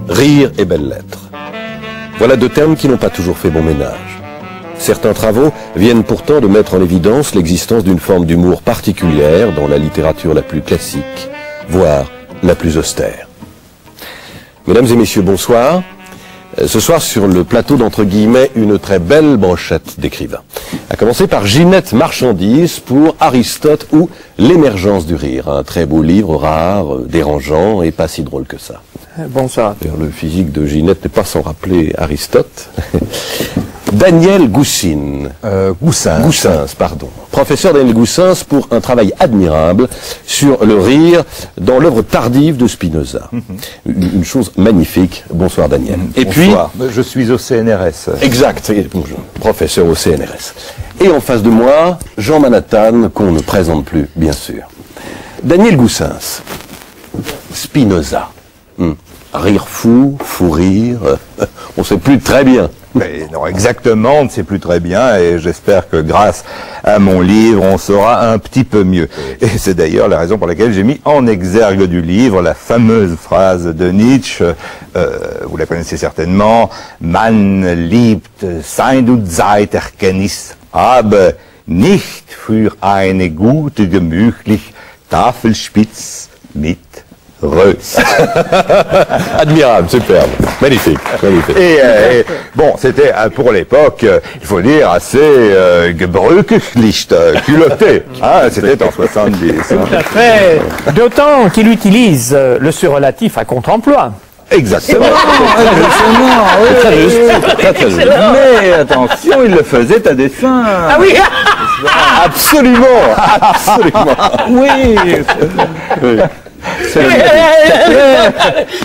Rire et belles lettres. Voilà deux termes qui n'ont pas toujours fait bon ménage. Certains travaux viennent pourtant de mettre en évidence l'existence d'une forme d'humour particulière dans la littérature la plus classique, voire la plus austère. Mesdames et messieurs, bonsoir. Ce soir, sur le plateau d'entre guillemets, une très belle brochette d'écrivains. À commencer par Ginette Marchandise pour Aristote ou L'émergence du rire. Un très beau livre, rare, dérangeant et pas si drôle que ça. Bonsoir. Le physique de Ginette n'est pas sans rappeler Aristote. Daniel Goussins. Goussins, pardon. Professeur Daniel Goussins pour un travail admirable sur le rire dans l'œuvre tardive de Spinoza. Une chose magnifique. Bonsoir Daniel. Et bonsoir. Puis, je suis au CNRS. Exact. Bonjour. Professeur au CNRS. Et en face de moi, Jean Manhattan, qu'on ne présente plus, bien sûr. Daniel Goussins. Spinoza. Rire fou, fou rire, on ne sait plus très bien. Mais non, exactement, on ne sait plus très bien et j'espère que grâce à mon livre, on saura un petit peu mieux. Et c'est d'ailleurs la raison pour laquelle j'ai mis en exergue du livre la fameuse phrase de Nietzsche, vous la connaissez certainement, « Man liebt sein und Zeit Erkenntnis, aber nicht für eine gute, gemütlich Tafelspitz mit Reus. » Admirable, superbe, magnifique, magnifique. Et bon, c'était pour l'époque, il faut dire, assez gebrücklicht, culotté. Hein, c'était en 70. Tout à fait. D'autant qu'il utilise le surrelatif à contre-emploi. Exactement. Très juste. Mais attention, il le faisait à dessein. Ah oui. Absolument, absolument. Oui.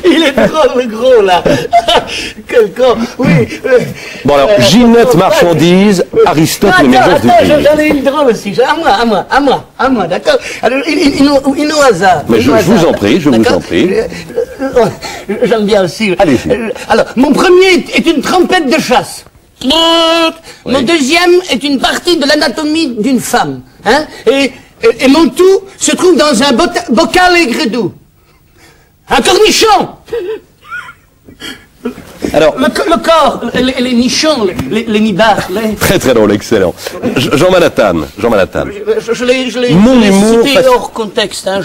Il est drôle, le gros, là. Quel con. Oui. Bon, alors, Ginette Marchandise, Aristote, l'émergence du rire. J'en ai une drôle aussi. À moi, d'accord. Alors, il au hasard. Mais je vous en prie, je vous en prie. J'aime bien aussi. Allez-y. Alors, mon premier est une trompette de chasse. Mon deuxième est une partie de l'anatomie d'une femme. Hein? Et mon tout se trouve dans un bocal aigre doux. Un cornichon. Alors, le corps, les nichons, les nibards, Très très drôle, excellent. Jean Manhattan. Je l'ai cité hors contexte. Hein,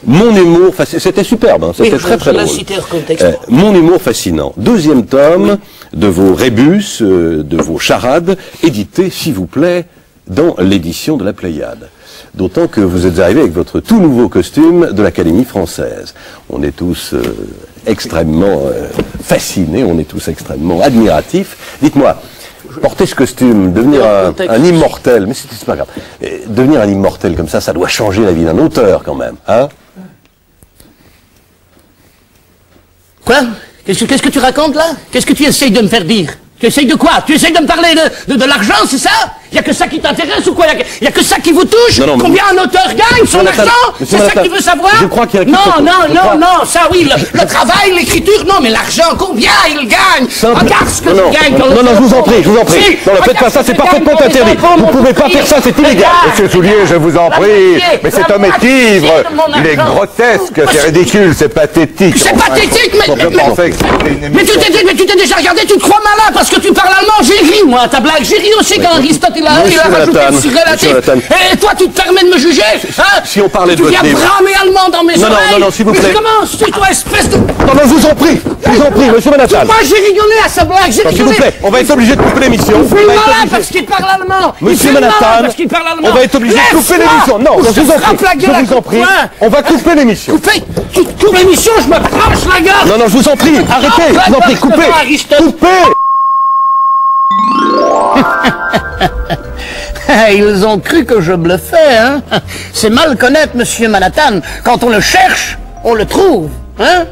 Mon humour, c'était superbe, hein, c'était très très drôle. Cité hors contexte. Mon humour fascinant. Deuxième tome de vos rébus, de vos charades, édité, s'il vous plaît, dans l'édition de la Pléiade. D'autant que vous êtes arrivé avec votre tout nouveau costume de l'Académie française. On est tous extrêmement fascinés, on est tous extrêmement admiratifs. Dites-moi, porter ce costume, devenir un immortel, mais c'est pas grave, devenir un immortel comme ça doit changer la vie d'un auteur quand même, hein? Quoi? Qu'est-ce que tu racontes là? Qu'est-ce que tu essayes de me faire dire? Tu essayes de quoi? Tu essayes de me parler de l'argent, c'est ça? Il n'y a que ça qui t'intéresse ou quoi? Il n'y a que ça qui vous touche? Non, combien un auteur gagne son argent? C'est ça que tu veux savoir? Je crois qu'il y a Non, ça oui, le travail, l'écriture, non, mais l'argent, combien il gagne? Regarde ce que tu gagnes dans le... Non, je vous en prie. Non, ne faites pas ça, c'est parfaitement interdit. Vous ne pouvez pas faire ça, c'est illégal. Monsieur Soulier, je vous en prie. Mais cet homme est ivre. Il est grotesque, c'est ridicule, c'est pathétique. C'est pathétique, mais tu t'es déjà regardé, tu te crois malin parce que tu parles allemand. J'ai ri, moi, à ta blague. J'ai ri aussi quand Aristote il a rajouté le surrelatif. Et toi, tu te permets de me juger, hein? Si on parlait de votre livre. Tu viens bramer allemand dans mes oreilles. Non, s'il vous plaît. Mais comment, c'est toi, espèce de... Non, je vous en prie, monsieur Manhattan. Moi, j'ai rigolé à sa blague, j'ai rigolé. S'il vous plaît, on va être obligé de couper l'émission. Il fait malin parce qu'il parle allemand. Monsieur Manhattan, on va être obligé de couper l'émission. Non, je vous en prie, on va couper l'émission. Coupe l'émission, je me tranche la gueule. Non, je vous en prie, arrêtez, je vous en prie, coupez. Ils ont cru que je bluffais, hein? C'est mal connaître Monsieur Manhattan. Quand on le cherche, on le trouve, hein?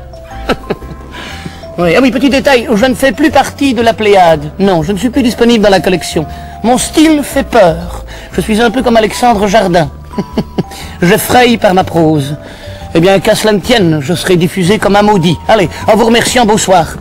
Oui, ah oui, petit détail, je ne fais plus partie de la Pléiade. Non, je ne suis plus disponible dans la collection. Mon style fait peur. Je suis un peu comme Alexandre Jardin. J'effraie par ma prose. Eh bien, qu'à cela ne tienne, je serai diffusé comme un maudit. Allez, en vous remerciant, bonsoir.